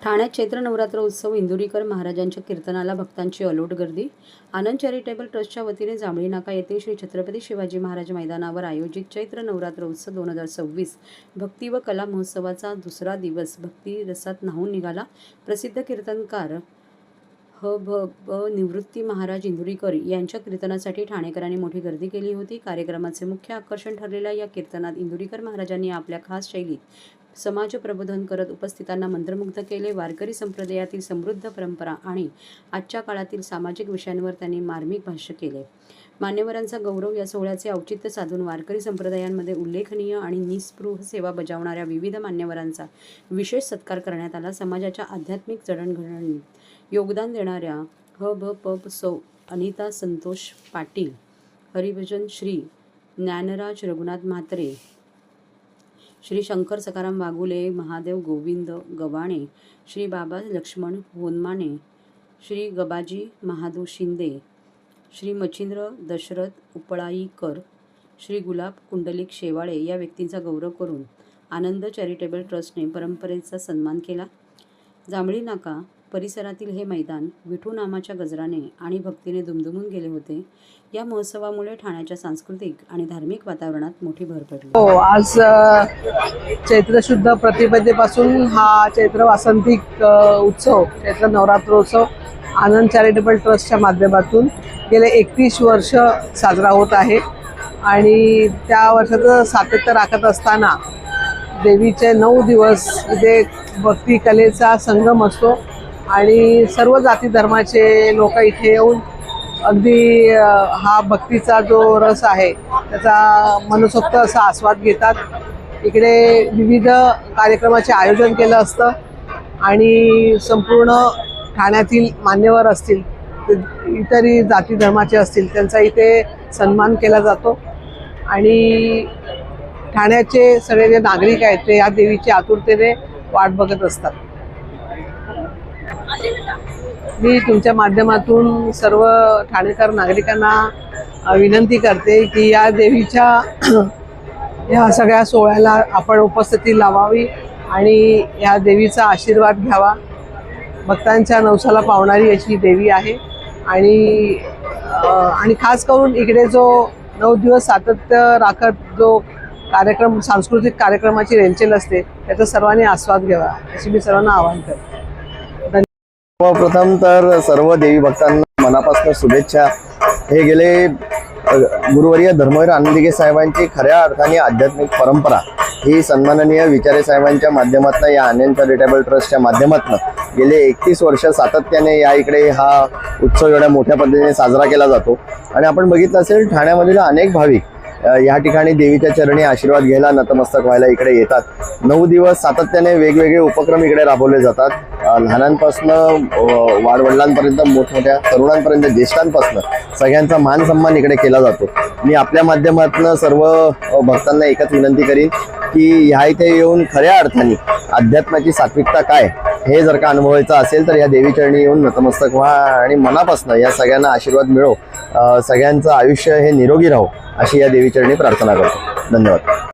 ठाण्यात चैत्र नवरात्र उत्सव इंदुरीकर महाराजांच्या कीर्तनाला भक्तांची अलोट गर्दी। आनंद चॅरिटेबल ट्रस्टच्या वतीने जांभळी नाका येथील श्री छत्रपती शिवाजी महाराज मैदानावर आयोजित चैत्र नवरात्र उत्सव 2026 भक्ती व कला महोत्सवाचा दुसरा दिवस भक्ती रसात न्हाऊन निघाला। प्रसिद्ध कीर्तनकार निवृत्ती महाराज इंदुरीकर यांच्या कीर्तनासाठी ठाणेकरांनी मोठी गर्दी केली होती। कार्यक्रमाचे मुख्य आकर्षण ठरलेल्या या कीर्तनात इंदुरीकर महाराजांनी आपल्या खास शैलीत समाज प्रबोधन करत उपस्थितांना मंत्रमुग्ध केले। वारकरी संप्रदायातील समृद्ध परंपरा आणि आजच्या काळातील सामाजिक विषयांवर त्यांनी मार्मिक भाष्य केले। मान्यवरांचा गौरव या सोहळ्याचे औचित्य साधून वारकरी संप्रदायांमध्ये उल्लेखनीय आणि निस्पृह सेवा बजावणाऱ्या विविध मान्यवरांचा विशेष सत्कार करण्यात आला। समाजाच्या आध्यात्मिक जडणघडणीत योगदान देणाऱ्या सौ अनिता संतोष पाटील, हरिभजन श्री ज्ञानराज रघुनाथ म्हात्रे, श्री शंकर सखाराम वाघुले, महादेव गोविंद गव्हाणे, श्री बाबा लक्ष्मण होनमाने, श्री गबाजी महादू शिंदे, श्री मच्छिंद्र दशरथ उपळाईकर, श्री गुलाब कुंडलिक शेवाळे या व्यक्तींचा गौरव करून आनंद चॅरिटेबल ट्रस्टने परंपरेचा सन्मान केला। जांभळी नाका परिसरातील हे मैदान विठू नामाच्या गजराने आणि भक्तीने दुमदुमून गेले होते। या महोत्सवामुळे ठाण्याच्या सांस्कृतिक आणि धार्मिक वातावरणात मोठी भर पडली। आज चैत्र शुद्ध प्रतिपदेपासून हा चैत्र वासंतिक उत्सव, चैत्र नवरात्रोत्सव आनंद चॅरिटेबल ट्रस्टच्या माध्यमातून गेले 31 वर्ष साजरा होत आहे आणि त्या वर्षाचं सातत्य राखत असताना देवीचे 9 दिवस इथे भक्ती कलेचा संगम असतो आणि सर्व जाती धर्माचे लोक इथे येऊन अगदी हा भक्तीचा जो रस आहे त्याचा मनसोक्त असा आस्वाद घेतात। इकडे विविध कार्यक्रमाचे आयोजन केलं असतं आणि संपूर्ण ठाण्यातील मान्यवर असतील, इतरही जाती धर्माचे असतील, त्यांचा इथे सन्मान केला जातो आणि ठाण्याचे सगळे जे नागरिक आहेत ते या देवीची आतुरतेने वाट बघत असतात। मी तुमच्या माध्यमातून सर्व ठाणेकर नागरिकांना विनंती करते की या देवीच्या या सगळ्या सोहळ्याला आपण उपस्थिती लावावी आणि या देवीचा आशीर्वाद घ्यावा। भक्तांच्या नवसाला पावणारी अशी देवी आहे आणि खास करून इकडे जो 9 दिवस सातत्य राखत जो कार्यक्रम, सांस्कृतिक कार्यक्रमाची रेलचेल असते त्याचा सर्वांनी आस्वाद घ्यावा अशी मी सर्वांना आवाहन करते। प्रथम तर सर्व देवी भक्तांना मनापासून शुभेच्छा। हे गेले गुरुवर्य धर्मवीर आनंदगे साहेबांची खऱ्या अर्थाने आध्यात्मिक परंपरा ही सन्माननीय विचारे साहेबांच्या माध्यमातून या आनंद चॅरिटेबल ट्रस्टच्या माध्यमातून गेले 31 वर्ष सातत्याने या इकडे हा उत्सव एवढ्या मोठ्या पद्धतीने साजरा केला जातो आणि आपण बघितलं असेल ठाण्यामधील अनेक भाविक या ठिकाणी देवीच्या चरणी आशीर्वाद घ्यायला नतमस्तक व्हायला इकडे येतात। 9 दिवस सातत्याने वेगवेगळे उपक्रम इकडे राबवले जातात। लहानांपासून वाडवडिलांपर्यंत, मोठमोठ्या तरुणांपर्यंत, ज्येष्ठांपासून सगळ्यांचा मान सन्मान इकडे केला जातो। मी आपल्या माध्यमातून सर्व भक्तांना एकच विनंती करीन की ह्या इथे येऊन खऱ्या अर्थाने अध्यात्माची सात्विकता काय हे जर का अनुभवायचं असेल तर या देवीचरणी येऊन नतमस्तक व्हा आणि मनापासून या सगळ्यांना आशीर्वाद मिळो, सगळ्यांचं आयुष्य हे निरोगी राहो अशी या देवीचरणी प्रार्थना करतो। धन्यवाद।